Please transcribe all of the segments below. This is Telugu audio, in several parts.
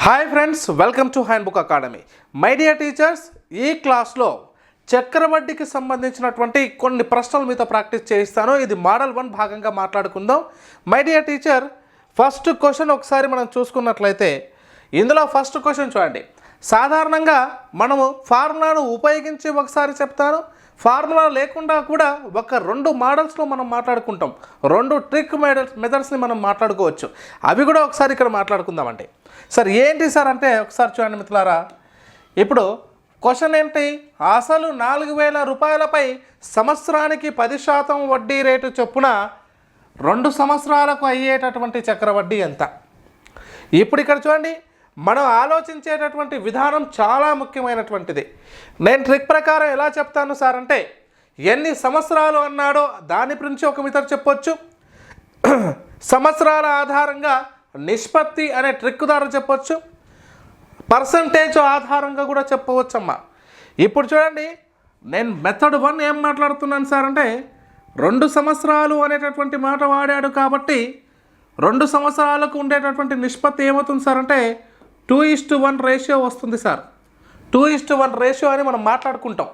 Hi friends, welcome to handbook academy. My dear teachers, ఈ క్లాస్లో చక్రవడ్డీకి సంబంధించినటువంటి కొన్ని ప్రశ్నలు మీతో ప్రాక్టీస్ చేయిస్తాను. ఇది మోడల్ 1 భాగంగా మాట్లాడుకుందాం. My dear teacher, first question ఒకసారి మనం చూసుకున్నట్లయితే ఇందులో ఫస్ట్ క్వశ్చన్ చూడండి. సాధారణంగా మనము ఫార్ములాను ఉపయోగించి ఒకసారి చెప్తాను, ఫార్ములా లేకుండా కూడా ఒక 2 మోడల్స్లో మనం మాట్లాడుకుంటాం. 2 ట్రిక్ మెథడ్స్ని మనం మాట్లాడుకోవచ్చు. అవి కూడా ఒకసారి ఇక్కడ మాట్లాడుకుందామండి. సార్ ఏంటి సార్ అంటే ఒకసారి చూడండి మిత్రులారా. ఇప్పుడు క్వశ్చన్ ఏంటి? అసలు 4,000 రూపాయలపై సంవత్సరానికి 10% వడ్డీ రేటు చొప్పున 2 సంవత్సరాలకు అయ్యేటటువంటి చక్రవడ్డీ ఎంత? ఇప్పుడు ఇక్కడ చూడండి, మనం ఆలోచించేటటువంటి విధానం చాలా ముఖ్యమైనటువంటిది. నేను ట్రిక్ ప్రకారం ఎలా చెప్తాను సార్ అంటే, ఎన్ని సంవత్సరాలు అన్నాడో దాని గురించి ఒక మెథడ్ చెప్పొచ్చు. సంవత్సరాల ఆధారంగా నిష్పత్తి అనే ట్రిక్ ద్వారా చెప్పొచ్చు. పర్సంటేజ్ ఆధారంగా కూడా చెప్పవచ్చమ్మా. ఇప్పుడు చూడండి, నేను మెథడ్ 1 ఏం మాట్లాడుతున్నాను సార్ అంటే, 2 సంవత్సరాలు అనేటటువంటి మాట వాడాడు కాబట్టి 2 సంవత్సరాలకు ఉండేటటువంటి నిష్పత్తి ఏమవుతుంది సార్ అంటే 2:1 రేషియో వస్తుంది సార్. 2:1 రేషియో అని మనం మాట్లాడుకుంటాం.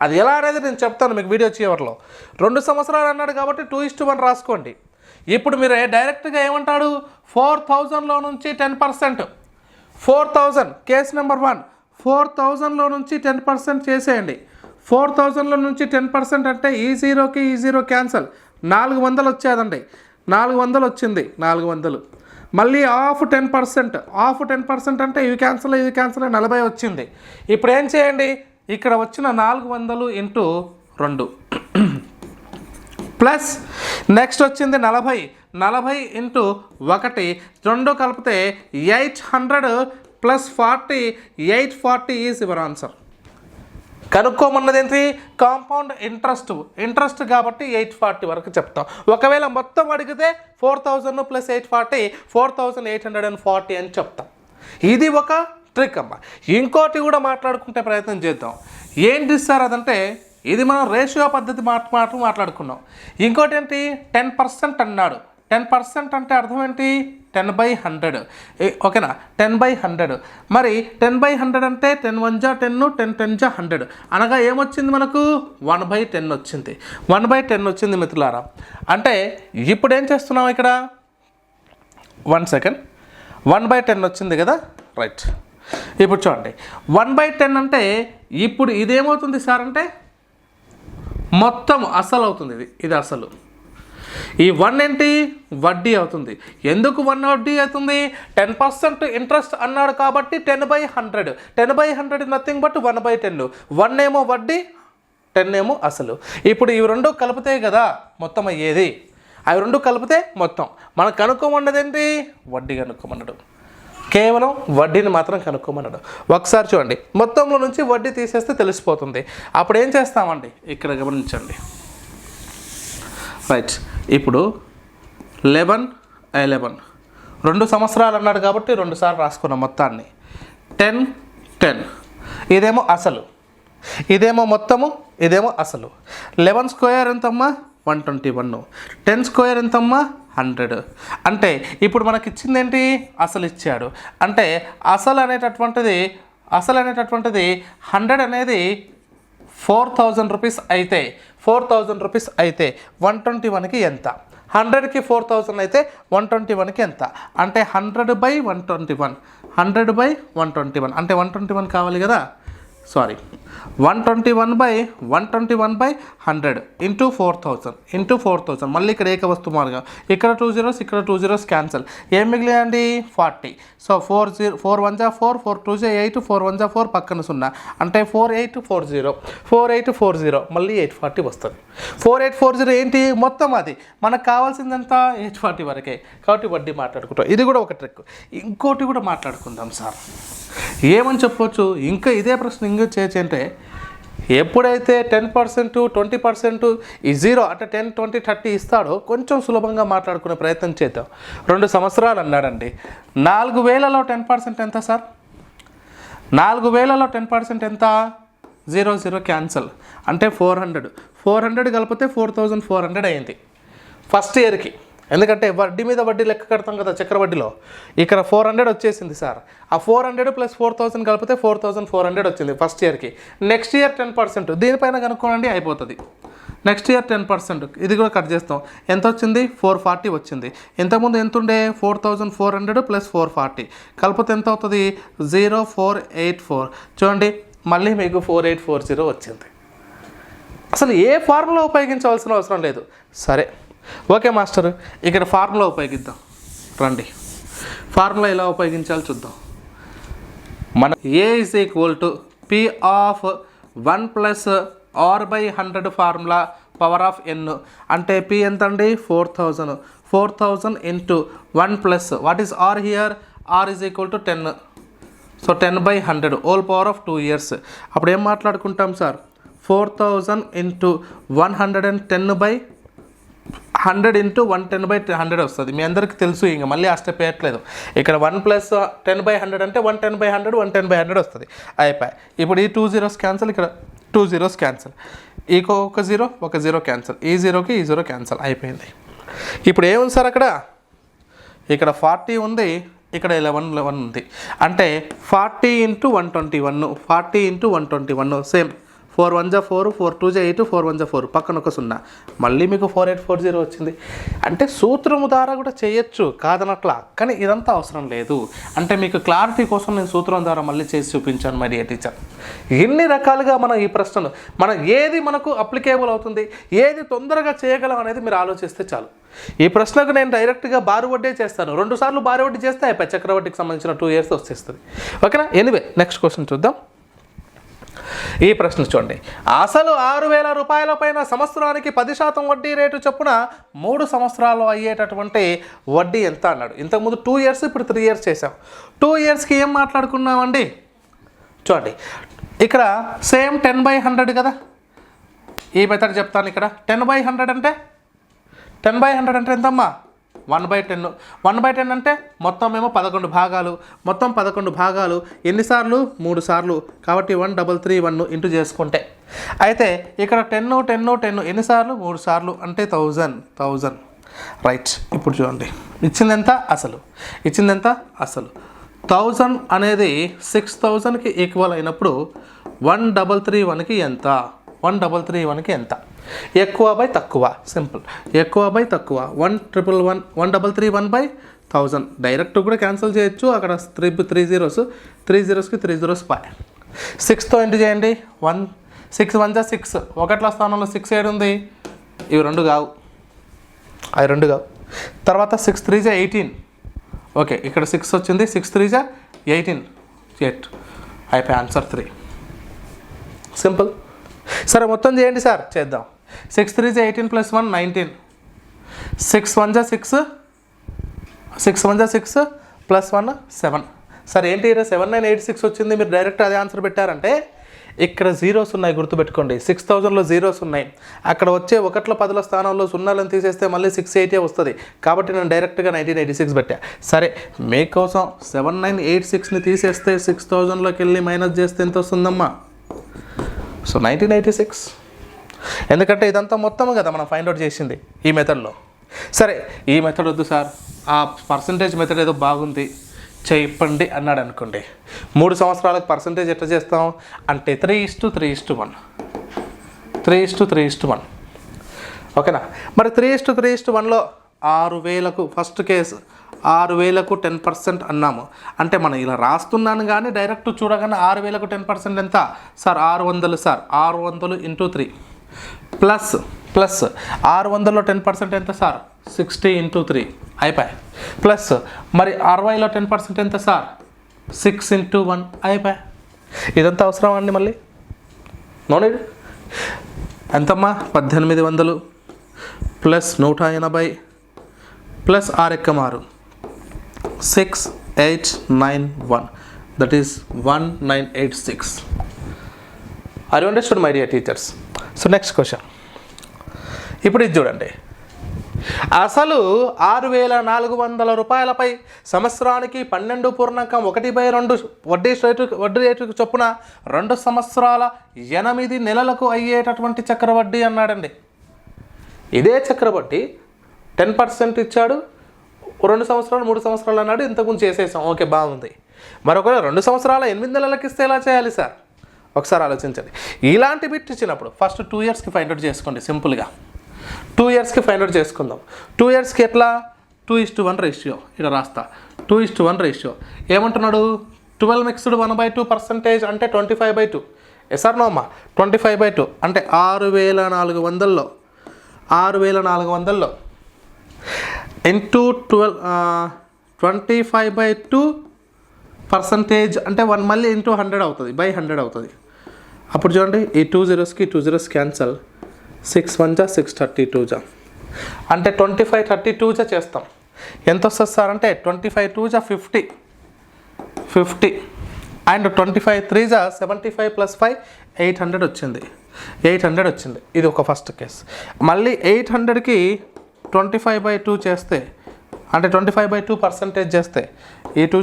అది ఎలా అనేది నేను చెప్తాను మీకు వీడియో చివరిలో. 2 సంవత్సరాలు అన్నాడు కాబట్టి 2:1 రాసుకోండి. ఇప్పుడు మీరు డైరెక్ట్గా ఏమంటాడు, 4,000లో నుంచి 10%, 4,000 కేస్ నెంబర్ 1, 4,000లో నుంచి 10% చేసేయండి. 4,000లో నుంచి 10% అంటే ఈ జీరోకి ఈ జీరో క్యాన్సల్, 400 వచ్చేదండి. 400 వచ్చింది, 400. మళ్ళీ ఆఫ్ 10% అంటే ఇవి క్యాన్సల్ 40 వచ్చింది. ఇప్పుడు ఏం చేయండి, ఇక్కడ వచ్చిన 400 ఇంటూ 2 ప్లస్ నెక్స్ట్ వచ్చింది 40 ఇంటూ 1, 2 కలిపితే 800 ప్లస్ 40, 840 ఈజ్ యువర్ ఆన్సర్. కనుక్కోమన్నది ఏంటి? కాంపౌండ్ ఇంట్రెస్ట్ కాబట్టి 840 వరకు చెప్తాం. ఒకవేళ మొత్తం అడిగితే 4,000 ప్లస్ 840, 4,840 అని చెప్తాం. ఇది ఒక ట్రిక్ అమ్మ. ఇంకోటి కూడా మాట్లాడుకుంటే ప్రయత్నం చేద్దాం. ఏంటి సార్ అదంటే, ఇది మనం రేషియో పద్ధతి మాట్లాడుకున్నాం. ఇంకోటి ఏంటి, 10% అన్నాడు. 10% అంటే అర్థం ఏంటి? 10/100. ఓకేనా? 10/100. మరి 10/100 అంటే 10 1 జా 10, 10 10 జా 100 అనగా ఏమొచ్చింది మనకు? 1/10 వచ్చింది. 1/10 వచ్చింది మిత్రులారా. అంటే ఇప్పుడు ఏం చేస్తున్నాం ఇక్కడ? 1 సెకండ్. 1/10 వచ్చింది కదా, రైట్. ఇప్పుడు చూడండి, 1/10 అంటే ఇప్పుడు ఇదేమవుతుంది సార్ అంటే మొత్తం అసలు అవుతుంది. ఇది అసలు. ఈ 1 ఏంటి? వడ్డీ అవుతుంది. ఎందుకు 1 వడ్డీ అవుతుంది? 10% ఇంట్రెస్ట్ అన్నాడు కాబట్టి 10/100. 10/100 నథింగ్ బట్ 1/10. 1 ఏమో వడ్డీ, 10 ఏమో అసలు. ఇప్పుడు ఇవి 2 కలిపితే కదా మొత్తం అయ్యేది. అవి 2 కలిపితే మొత్తం. మనకు కనుక్కోమన్నది ఏంటి? వడ్డీ కనుక్కోమన్నాడు. కేవలం వడ్డీని మాత్రం కనుక్కోమన్నాడు. ఒకసారి చూడండి, మొత్తంలో నుంచి వడ్డీ తీసేస్తే తెలిసిపోతుంది. అప్పుడు ఏం చేస్తామండి, ఇక్కడ గమనించండి. రైట్. ఇప్పుడు 11 2 సంవత్సరాలు అన్నాడు కాబట్టి 2 సార్లు రాసుకున్నాం మొత్తాన్ని. 10 10 ఇదేమో అసలు, ఇదేమో మొత్తము, ఇదేమో అసలు. 11 స్క్వేర్ ఎంతమ్మా? 121. 10 స్క్వేర్ ఎంతమ్మా? 100. అంటే ఇప్పుడు మనకి ఇచ్చింది ఏంటి? అసలు ఇచ్చాడు. అంటే అసలు అనేటటువంటిది 100 అనేది 4,000 రూపీస్ అయితే 4,000 రూపీస్ అయితే 121కి ఎంత? 100కి 4,000 అయితే 121కి ఎంత? అంటే 100/121. 100/121 అంటే 121 కావాలి కదా, సారీ, 121/100 ఇంటూ 4,000 మళ్ళీ ఇక్కడ ఏకవస్తు మార్గం. ఇక్కడ 2 zeros, ఇక్కడ 2 zeros క్యాన్సల్. ఏం మిగిలిందండి? 40. సో 4 1 జా 4, 4 2 జా 8, 4 1 జా 4, పక్కన 0 అంటే 4840 మళ్ళీ 840 వస్తుంది. 4840 ఏంటి? మొత్తం అది మనకు కావాల్సిందంతా 840 వరకే. కాబట్టి వడ్డీ మాట్లాడుకుంటాం. ఇది కూడా ఒక ట్రిక్. ఇంకోటి కూడా మాట్లాడుకుందాం సార్. ఏమని చెప్పొచ్చు? ఇంకా ఇదే ప్రశ్న ఇంకా చేయొచ్చు అంటే, ఎప్పుడైతే 10%, 20% ఈ 0 అంటే 10, 20, 30 ఇస్తాడో కొంచెం సులభంగా మాట్లాడుకునే ప్రయత్నం చేద్దాం. 2 సంవత్సరాలు అన్నాడండి. 4,000లో 10% ఎంత సార్? 4,000లో 10% ఎంత? 0 క్యాన్సల్ అంటే 400 కలిపితే 4,400 అయింది ఫస్ట్ ఇయర్కి. ఎందుకంటే వడ్డీ మీద వడ్డీ లెక్క కడతాం కదా చక్రవడ్డీలో. ఇక్కడ 400 వచ్చేసింది సార్. ఆ 400 ప్లస్ 4000 కలిపితే 4400 వచ్చింది ఫస్ట్ ఇయర్కి. నెక్స్ట్ ఇయర్ 10%, దీనిపైన కనుక్కోండి అయిపోతుంది. నెక్స్ట్ ఇయర్ 10%, ఇది కూడా కట్ చేస్తాం. ఎంత వచ్చింది? 440 వచ్చింది. ఇంతకుముందు ఎంత ఉండే? 4400 ప్లస్ 440 కలిపితే ఎంత అవుతుంది? 0484. చూడండి మళ్ళీ మీకు 4840 వచ్చింది. అసలు ఏ ఫార్ములా ఉపయోగించవలసిన అవసరం లేదు. సరే ఓకే మాస్టర్, ఇక్కడ ఫార్ములా ఉపయోగిద్దాం రండి. ఫార్ములా ఎలా ఉపయోగించాలో చూద్దాం. మన A is equal to P of 1 plus r/100 formula power of n. అంటే పి ఎంత అండి? 4000 into 1 plus what is r here? r is equal to 10. So 10/100 whole power of 2 years. అప్పుడు ఏం మాట్లాడుకుంటాం సార్? 4000 ఇంటూ 110/100 ఇంటూ 110/100 వస్తుంది. మీ అందరికీ తెలుసు, ఇంకా మళ్ళీ ఆ స్టెప్ వేయట్లేదు. ఇక్కడ 1 ప్లస్ 10/100 అంటే 110/100 110/100 వస్తుంది. అయిపోయి. ఇప్పుడు ఈ 2 zeros క్యాన్సల్, ఇక్కడ 2 zeros క్యాన్సల్, ఒక 0 క్యాన్సల్, ఈ 0కి ఈ 0 క్యాన్సల్ అయిపోయింది. ఇప్పుడు ఏముంది సార్ అక్కడ? ఇక్కడ 40 ఉంది, ఇక్కడ 11 ఉంది. అంటే 40 ఇంటూ 121, 40 ఇంటూ 121 సేమ్. 4 1 జా 4, 4 2 జా 8, 4 1 జా 4, పక్కన ఒక 0, మళ్ళీ మీకు 4840 వచ్చింది. అంటే సూత్రము ద్వారా కూడా చేయొచ్చు కాదనట్లా, కానీ ఇదంతా అవసరం లేదు. అంటే మీకు క్లారిటీ కోసం నేను సూత్రం ద్వారా మళ్ళీ చేసి చూపించాను మై డియర్ టీచర్. ఎన్ని రకాలుగా మనం ఈ ప్రశ్నలు, ఏది మనకు అప్లికేబుల్ అవుతుంది, ఏది తొందరగా చేయగలం అనేది మీరు ఆలోచిస్తే చాలు. ఈ ప్రశ్నకు నేను డైరెక్ట్గా బారు వడ్డే చేస్తాను. 2 సార్లు బారు వడ్డీ చేస్తే అయిపోయి చక్రవడ్డీకి సంబంధించిన 2 years వచ్చేస్తుంది. ఓకేనా? ఎనివే నెక్స్ట్ క్వశ్చన్ చూద్దాం. ఈ ప్రశ్న చూడండి. అసలు 6000 రూపాయల పైన సంవత్సరానికి 10% వడ్డీ రేటు చొప్పున 3 సంవత్సరాలు అయ్యేటటువంటి వడ్డీ ఎంత అన్నాడు. ఇంతకుముందు 2 years, ఇప్పుడు 3 years చేసాం. 2 yearsకి ఏం మాట్లాడుకున్నామండి? చూడండి ఇక్కడ సేమ్ 10/100 కదా. ఈ మెథడ్ చెప్తాను. ఇక్కడ 10/100 అంటే 10/100 అంటే ఎంతమ్మా? 1/10. 1/10 అంటే మొత్తం ఏమో 11 భాగాలు. మొత్తం 11 భాగాలు ఎన్నిసార్లు? 3 సార్లు. కాబట్టి 1331 ఇంటూ చేసుకుంటే, అయితే ఇక్కడ 10 ఎన్నిసార్లు? 3 సార్లు, అంటే 1000. రైట్. ఇప్పుడు చూడండి ఇచ్చిందెంత? అసలు. ఇచ్చిందెంత? అసలు. 1000 అనేది 6000కి ఈక్వల్ అయినప్పుడు 1331కి ఎంత? 1331కి ఎంత? ఎక్కువ బై తక్కువ, సింపుల్. ఎక్కువ బై తక్కువ. 1331/1000. డైరెక్ట్ కూడా క్యాన్సిల్ చేయొచ్చు. అక్కడ 3 zeros, 3 zeros-కి 3 zeros పై 6తో ఎంటర్ చేయండి. 6 1 జా 6, ఒకట్ల స్థానంలో 6 ఏడు ఉంది. ఇవి 2 కావు, అవి 2 కావు. తర్వాత 6 3 జా 18. ఓకే, ఇక్కడ 6 వచ్చింది. 6 3 జా 18, 8 అయిపోయి. ఆన్సర్ 3. సింపుల్. సరే మొత్తం చేయండి సార్. చేద్దాం. 6 3 జా 18 ప్లస్ 1 19. 6 1 జా 6, 6 1 జా 6 ప్లస్ 1 7. సరే ఏంటి 7986 వచ్చింది. మీరు డైరెక్ట్ అదే ఆన్సర్ పెట్టారంటే ఇక్కడ జీరోస్ ఉన్నాయి, గుర్తుపెట్టుకోండి. 6000లో జీరోస్ ఉన్నాయి. అక్కడ వచ్చే 1ల 10ల స్థానంలో 0లను తీసేస్తే మళ్ళీ 680 వస్తుంది. కాబట్టి నేను డైరెక్ట్గా 1986 పెట్టా. సరే మీకోసం 7986ని తీసేస్తే 6000లోకి వెళ్ళి మైనస్ చేస్తే ఎంత వస్తుందమ్మా? సో 1986. ఎందుకంటే ఇదంతా మొత్తం కదా మనం ఫైండ్ అవుట్ చేసింది ఈ మెథడ్లో. సరే ఈ మెథడ్ వద్దు సార్, ఆ పర్సంటేజ్ మెథడ్ ఏదో బాగుంది చెప్పండి అన్నాడు అనుకోండి. 3 సంవత్సరాలకు పర్సంటేజ్ ఎట్లా చేస్తాం అంటే 3:3:1. 3:3:1. ఓకేనా? మరి 3:3:1లో 6000కు ఫస్ట్ కేసు 6000కు 10% అన్నాము. అంటే మనం ఇలా రాస్తున్నాను కానీ డైరెక్ట్ చూడగానే 6000కు 10% ఎంత సార్? 600 సార్. 600 ఇంటూ 3 ప్లస్ 600లో 10% ఎంత సార్? 60 ఇంటూ 3 అయిపోయి. ప్లస్ మరి 60లో 10% ఎంత సార్? 6 ఇంటూ 1 అయిపోయి. ఇదంతా అవసరం అండి మళ్ళీ? No need. ఎంతమ్మా? 1800 plus 180 plus 6 6891, that is 1986. Are you understood my dear teachers? So next question. ఇప్పుడు ఇది చూడండి. అసలు 6400 రూపాయలపై సంవత్సరానికి 12.1/2 వడ్డీ రేటు చొప్పున 2 సంవత్సరాల 8 నెలలకు అయ్యేటటువంటి చక్రవడ్డీ అన్నాడండి. ఇదే చక్రవడ్డీ 10% ఇచ్చాడు, 2 సంవత్సరాలు 3 సంవత్సరాలు అన్నాడు, ఇంతకుముందు చేసేసాం, ఓకే బాగుంది. మరొకవేళ 2 సంవత్సరాల 8 నెలలకు ఇస్తే ఎలా చేయాలి సార్? ఒకసారి ఆలోచించండి. ఇలాంటి బిట్ ఇచ్చినప్పుడు ఫస్ట్ 2 ఇయర్స్కి ఫైండ్ అవుట్ చేసుకోండి. సింపుల్గా 2 ఇయర్స్కి ఫైండ్ అవుట్ చేసుకుందాం. 2 ఇయర్స్కి ఎట్లా? 2:1 రేషియో ఇక్కడ రాస్తా. 2:1 రేషియో ఏమంటున్నాడు? 12 మిక్స్డ్ 1/2% అంటే 25/2. ఎస్ఆర్ నోమ్మా 25/2 అంటే 6,400 ఇంటూ 25/2% అంటే 1 మళ్ళీ ఇంటూ 100 అవుతుంది, బై 100 అవుతుంది. అప్పుడు చూడండి, ఈ 2 zeros క్యాన్సల్, 6 1 6 32 అంటే 25 32 చేస్తాం. ఎంత వస్తుంది సార్ అంటే 25 2 50 అండ్ 25 3 75 + 5 800 వచ్చింది. 800 వచ్చింది. ఇది ఒక ఫస్ట్ కేస్. మళ్ళీ 800కి 25/2 చేస్తే అంటే 25/2% చేస్తే ఈ 2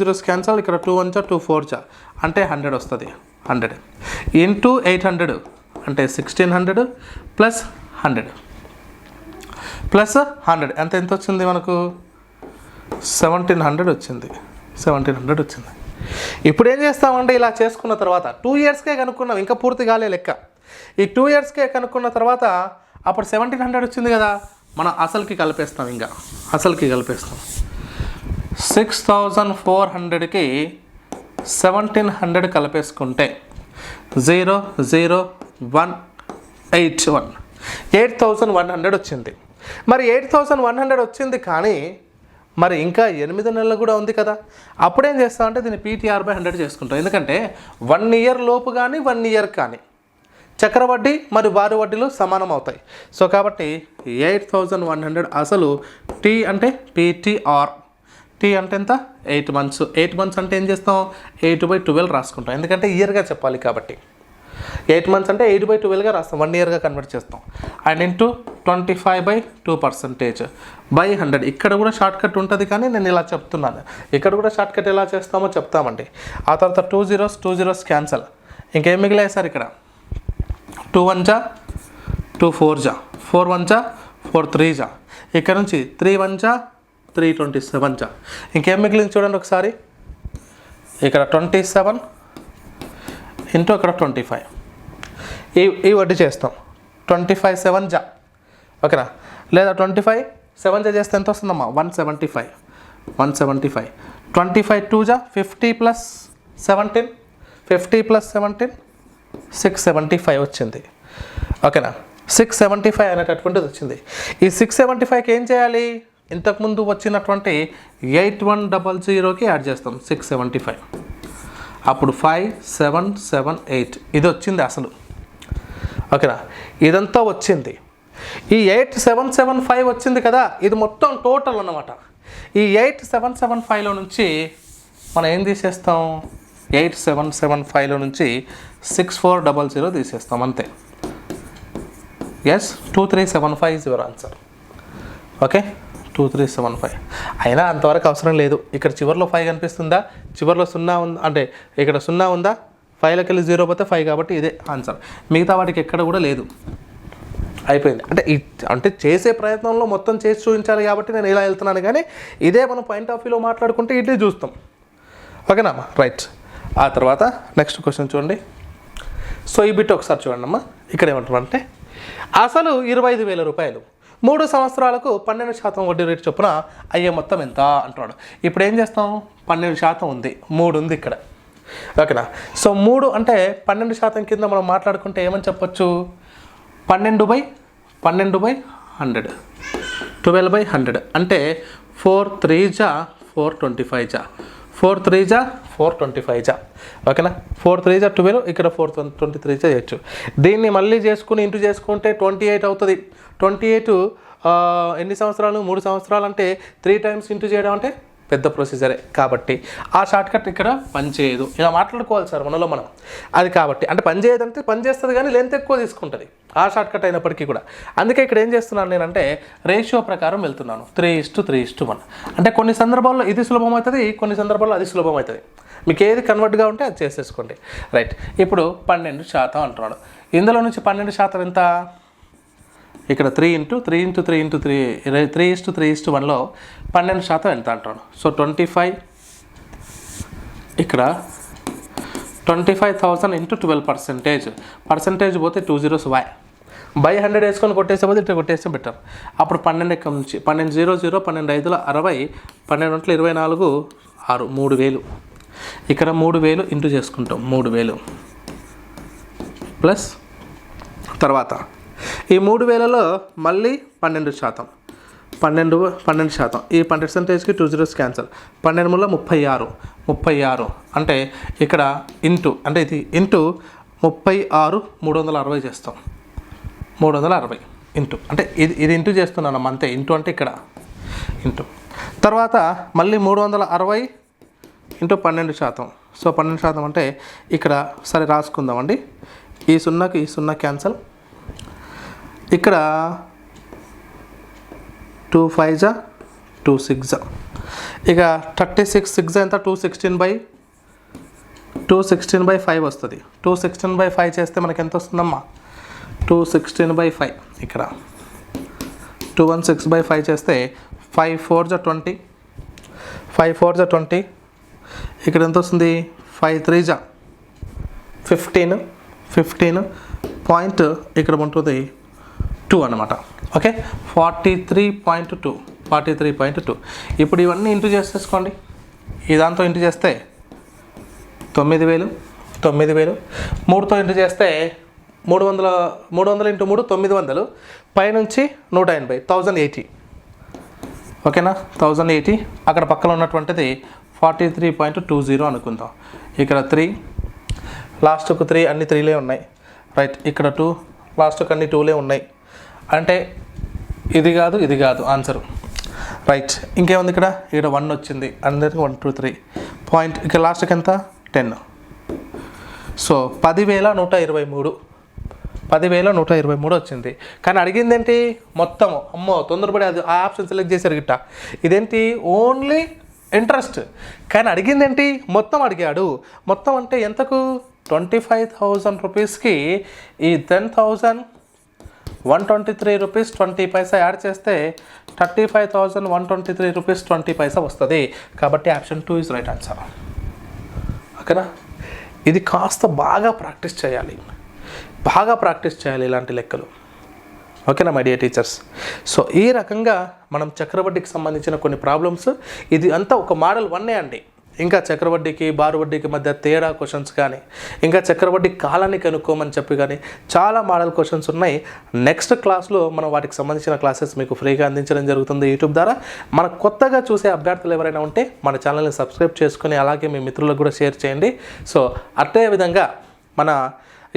zeros క్యాన్సల్, ఇక్కడ 2 1 2 4 అంటే 100 వస్తుంది. 100 ఇంటూ 800 అంటే 1600 ప్లస్ 100 ఎంత వచ్చింది మనకు? 1700 వచ్చింది. 1700 వచ్చింది. ఇప్పుడు ఏం చేస్తామంటే ఇలా చేసుకున్న తర్వాత 2 ఇయర్స్కే కనుక్కున్నాం, ఇంకా పూర్తి కాలే లెక్క. ఈ 2 ఇయర్స్కే కనుక్కున్న తర్వాత అప్పుడు 1700 వచ్చింది కదా, మనం అసలుకి కలిపేస్తాం. ఇంకా అసలుకి కలిపేస్తాం. 6400కి 1700 కలిపేసుకుంటే 00181 8100 వచ్చింది. మరి 8100 వచ్చింది, కానీ మరి ఇంకా 8 నెలలు కూడా ఉంది కదా. అప్పుడేం చేస్తామంటే దీన్ని PTR/100 చేసుకుంటాం. ఎందుకంటే 1 ఇయర్ లోపు కానీ 1 ఇయర్ కానీ చక్రవడ్డీ మరి వారి వడ్డీలు సమానం అవుతాయి. సో కాబట్టి 8100 అసలు టీ అంటే PTR. టీ అంటే ఎంత? 8 months. 8 months అంటే ఏం చేస్తాం? 8/12 రాసుకుంటాం. ఎందుకంటే ఇయర్గా చెప్పాలి కాబట్టి 8 months అంటే 8/12గా రాస్తాం, 1 ఇయర్గా కన్వర్ట్ చేస్తాం. And into 25/2% by 100. ఇక్కడ కూడా షార్ట్ కట్ ఉంటుంది, కానీ నేను ఇలా చెప్తున్నాను. ఇక్కడ కూడా షార్ట్ కట్ ఎలా చేస్తామో చెప్తామండి. ఆ తర్వాత 2 zeros క్యాన్సల్, ఇంకేం మిగిలాయి సార్? ఇక్కడ 2 1 2 4 4 1 4 3 ఇక్కడ నుంచి 3 1 327 ఇంకేం మిగిలింది చూడండి ఒకసారి. ఇక్కడ 27 ఇంటూ ఇక్కడ 25 ఈ వడ్డీ చేస్తాం. 25 7 ఓకేనా? లేదా 25 7 చేస్తే ఎంత వస్తుందమ్మా? 175. 25 2 50 + 17 50 + 17 675 వచ్చింది. ఓకేనా? 675 అనేటటువంటిది వచ్చింది. ఈ 675కి ఏం చేయాలి? ఇంతకుముందు వచ్చినటువంటి 8100కి యాడ్ చేస్తాం 675. అప్పుడు 5778 ఇది వచ్చింది అసలు. ఓకేనా? ఇదంతా వచ్చింది. ఈ 8775 వచ్చింది కదా, ఇది మొత్తం టోటల్ అన్నమాట. ఈ 8775లో నుంచి మనం ఏం తీసేస్తాం? 8775లో నుంచి 6400 తీసేస్తాం అంతే. Yes, 2375 is your answer. Okay, 2375. అయినా అంతవరకు అవసరం లేదు. ఇక్కడ చివరిలో 5 కనిపిస్తుందా? చివరిలో 0 ఉందా? అంటే ఇక్కడ 0 ఉందా? 5లోకి వెళ్ళి 0 పోతే 5 కాబట్టి ఇదే ఆన్సర్. మిగతా వాటికి ఎక్కడ కూడా లేదు. అయిపోయింది. అంటే చేసే ప్రయత్నంలో మొత్తం చేసి చూపించాలి కాబట్టి నేను ఇలా వెళ్తున్నాను, కానీ ఇదే మనం పాయింట్ ఆఫ్ వ్యూలో మాట్లాడుకుంటే ఇదే చూస్తాం. ఓకేనా అమ్మా? రైట్. ఆ తర్వాత నెక్స్ట్ క్వశ్చన్ చూడండి. సో ఈ బిట్ ఒకసారి చూడండి అమ్మా. ఇక్కడ ఏమంటామంటే అసలు 25,000 రూపాయలు 3 సంవత్సరాలకు 12% వడ్డీ రేటు చొప్పున అయ్యే మొత్తం ఎంత అంటున్నాడు. ఇప్పుడు ఏం చేస్తాం? 12% ఉంది, 3 ఉంది ఇక్కడ. ఓకేనా? సో 3 అంటే 12% కింద మనం మాట్లాడుకుంటే ఏమని చెప్పొచ్చు? 12/100 12/100 అంటే 4 3 425 4 3 425. ఓకేనా? 4 3 12, ఇక్కడ 4 23 చేయొచ్చు. దీన్ని మళ్ళీ చేసుకుని ఇంటూ చేసుకుంటే 28 అవుతుంది. 28 ఎన్ని సంవత్సరాలు? 3 సంవత్సరాలు అంటే 3 times ఇంటూ చేయడం అంటే పెద్ద ప్రొసీజరే. కాబట్టి ఆ షార్ట్కట్ ఇక్కడ పనిచేయదు. ఇలా మాట్లాడుకోవాలి సార్ మనలో మనం. అది కాబట్టి అంటే పనిచేయదంటే పనిచేస్తుంది, కానీ లెంత్ ఎక్కువ తీసుకుంటుంది ఆ షార్ట్కట్ అయినప్పటికీ కూడా. అందుకే ఇక్కడ ఏం చేస్తున్నాను నేనంటే రేషియో ప్రకారం వెళ్తున్నాను. 3:3:1. అంటే కొన్ని సందర్భాల్లో ఇది సులభం అవుతుంది, కొన్ని సందర్భాల్లో అది సులభం అవుతుంది. మీకు ఏది కన్వర్ట్గా ఉంటే అది చేసేసుకోండి. రైట్. ఇప్పుడు 12% అంటున్నాడు. ఇందులో నుంచి 12% ఎంత? ఇక్కడ 3:3:3:3:1లో 12% వెళ్తా అంటాడు. సో 25 ఇక్కడ 25,000 × 12%. పర్సంటేజ్ పోతే 2 zeros బై 100 వేసుకొని కొట్టేసే పోతే ఇట్లా కొట్టేస్తే బెటర్. అప్పుడు 12 ఎక్కడి నుంచి 12,00 12 5 60 12 24 6 3,000. ఇక్కడ 3,000 ఇంటూ చేసుకుంటాం. 3,000 ప్లస్ తర్వాత ఈ 3,000లో మళ్ళీ 12%. ఈ పర్సెంటేజ్కి 2 zeros క్యాన్సల్. 12 36 అంటే ఇక్కడ ఇంటూ అంటే ఇది ఇంటూ 36 360 చేస్తాం. 360 ఇంటూ అంటే ఇది ఇంటూ చేస్తున్నాను అంతే. ఇంటూ అంటే ఇక్కడ ఇంటూ తర్వాత మళ్ళీ 360 ఇంటూ 12%. సో 12% అంటే ఇక్కడ సరే రాసుకుందామండి. ఈ 0కి ఈ 0 క్యాన్సల్. ఇక్కడ 2 5 2 6 ఇక 36 6 ఎంత 216/5 వస్తుంది. 216/5 చేస్తే మనకి ఎంత వస్తుందమ్మా 216/5. ఇక్కడ 216/5 చేస్తే 5 4 20 5 4 20. ఇక్కడ ఎంత వస్తుంది 5 3 15 పాయింట్ ఇక్కడ ఉంటుంది 2 అన్నమాట. ఓకే 43.2. ఇప్పుడు ఇవన్నీ ఇంటూ చేసేసుకోండి. ఈ దాంతో ఇంటూ చేస్తే 9,000 3తో ఇంటూ చేస్తే 300 × 3 900 పైనుంచి 180 1080. ఓకేనా 1080. అక్కడ పక్కన ఉన్నటువంటిది 43.20 అనుకుందాం. ఇక్కడ 3 లాస్ట్కు 3 అన్ని 3లే ఉన్నాయి. రైట్ ఇక్కడ 2 లాస్ట్కు అన్ని 2లే ఉన్నాయి. అంటే ఇది కాదు ఆన్సరు. రైట్ ఇంకేముంది ఇక్కడ 1 వచ్చింది. అందరికి 1 2 3 పాయింట్. ఇక్కడ లాస్ట్కి ఎంత 10. సో 10,123 వచ్చింది. కానీ అడిగింది ఏంటి మొత్తము. అమ్మో తొందరపడి అది ఆ ఆప్షన్ సెలెక్ట్ చేశారు గిట్ట. ఇదేంటి ఓన్లీ ఇంట్రెస్ట్. కానీ అడిగింది ఏంటి మొత్తం అడిగాడు. మొత్తం అంటే ఎంతకు 25,000 రూపీస్కి ఈ 10,123 రూపీస్ 20 పైసా యాడ్ చేస్తే 35,123 రూపీస్ 20 పైసా వస్తుంది. కాబట్టి ఆప్షన్ 2 ఈజ్ రైట్ ఆన్సర్. ఓకేనా ఇది కాస్త బాగా ప్రాక్టీస్ చేయాలి ఇలాంటి లెక్కలు. ఓకేనా మై డియర్ టీచర్స్. సో ఈ రకంగా మనం చక్రవడ్డీకి సంబంధించిన కొన్ని ప్రాబ్లమ్స్ ఇది అంతా ఒక మోడల్ 1 అండి. ఇంకా చక్రవడ్డీకి బారు వడ్డీకి మధ్య తేడా క్వశ్చన్స్ కానీ ఇంకా చక్రవడ్డీ కాలాన్ని కనుక్కోమని చెప్పి కానీ చాలా మోడల్ క్వశ్చన్స్ ఉన్నాయి. నెక్స్ట్ క్లాస్లో మనం వాటికి సంబంధించిన క్లాసెస్ మీకు ఫ్రీగా అందించడం జరుగుతుంది యూట్యూబ్ ద్వారా. మన కొత్తగా చూసే అభ్యర్థులు ఎవరైనా ఉంటే మన ఛానల్ని సబ్స్క్రైబ్ చేసుకొని అలాగే మీ మిత్రులకు కూడా షేర్ చేయండి. సో అదే విధంగా మన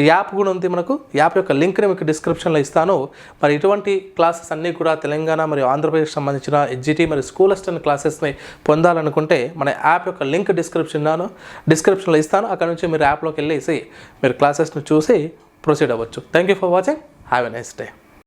యాప్ కూడా ఉంది. మనకు యాప్ యొక్క లింక్ని మీకు డిస్క్రిప్షన్లో ఇస్తాను. మరి ఇటువంటి క్లాసెస్ అన్నీ కూడా తెలంగాణ మరియు ఆంధ్రప్రదేశ్ సంబంధించిన ఎడ్జిటి మరియు స్కూల్ అసిస్టెంట్ క్లాసెస్ని పొందాలనుకుంటే మన యాప్ యొక్క లింక్ డిస్క్రిప్షన్లో ఇస్తాను. అక్కడ నుంచి మీరు యాప్లోకి వెళ్ళేసి మీరు క్లాసెస్ని చూసి ప్రొసీడ్ అవ్వచ్చు. Thank you for watching. Have a nice day.